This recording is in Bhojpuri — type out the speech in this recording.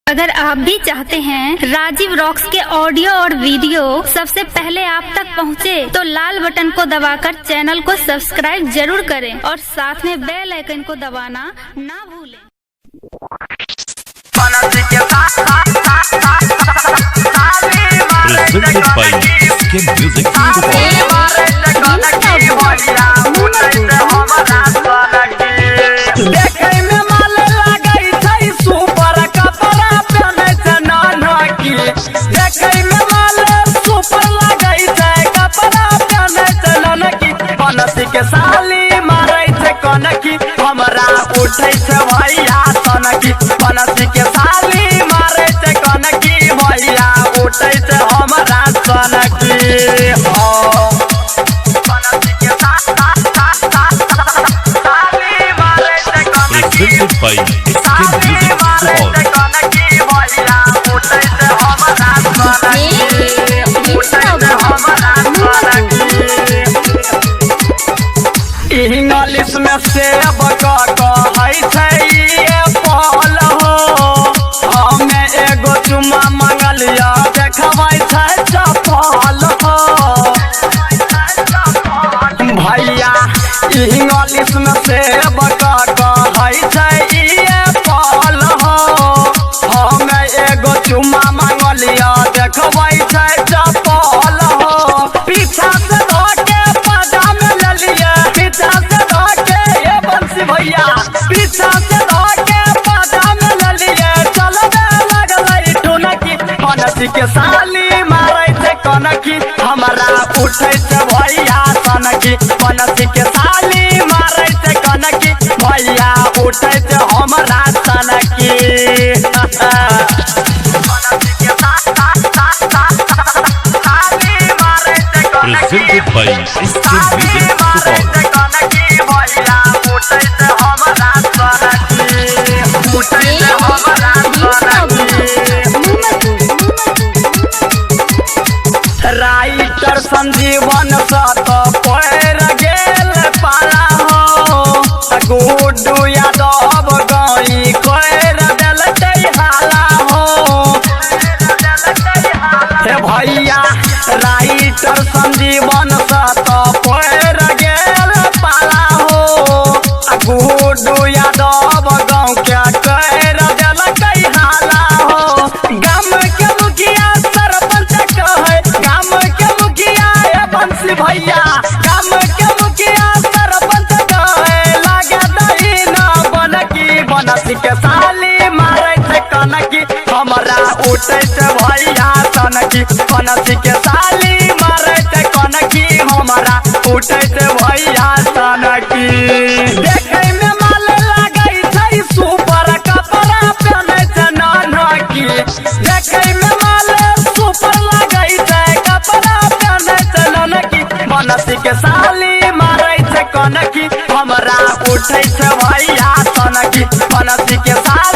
अगर आप भी चाहते हैं राजीव रॉक्स के ऑडियो और वीडियो सबसे पहले आप तक पहुंचे, तो लाल बटन को दबाकर चैनल को सब्सक्राइब जरूर करें और साथ में बेल आइकन को दबाना ना भूलें। के साली मारे छे कनकी हमरा उठै छे भैया तनकी। बनसी के साली मारे छे कनकी भैया उठै छे हमरा तनकी। बनसी के साली मारे छे कनकी भैया उठै छे हमरा इंग्लिश में सेब कहै छै पल हो, हमें एगो चुम्मा मंगलिया देखबै छै चपल हो। भैया इंग्लिश में सेब कहै छै पल हो, हमें एगो चुम्मा मंगलिया देखबै छै चपल हो। पीछा से धोके पजाम ले लिया, पीछा से धोके ये बंसी भैया, पीछा से धोके पजाम ले लिया, चलबे लगलै टुनकी। बनसी के साली मारै छे कनकी हमरा उठै छे भैया तनकी। बनसी के साली मारै छे कनकी भैया उठै छे हमरा तनकी। Presented by Christian Music Support. Writer Sanjeevan सत पैर गेल पाला हो, गुड्डू यादव गई कैर देलकै हाला हो। हे भैया राइटर संजीवन सत पैर गेल पाला हो, गुड्डू यादव गाँव के कैर देलकै हाला हो। गाम के मुखिया सरपंच कहे, गाम के मुखिया बंसी भैया, गाम के मुखिया सरपंच कहे लागे दही न बनकी। बनसी के साली मारै छे कनकी हमरा उठै छे भैया तनकी। बनसी के साली मारै छे कनकी हमरा उठै छे भैया तनकी। देखै में माल लागै छै सुपर, कपड़ा पहनै छे नानकी। देखै में माल सुपर लागै छै, कपड़ा पहनै छे नानकी। बनसी के साली मारै छे कनकी हमरा उठै छे भैया तनकी। बनसी के साली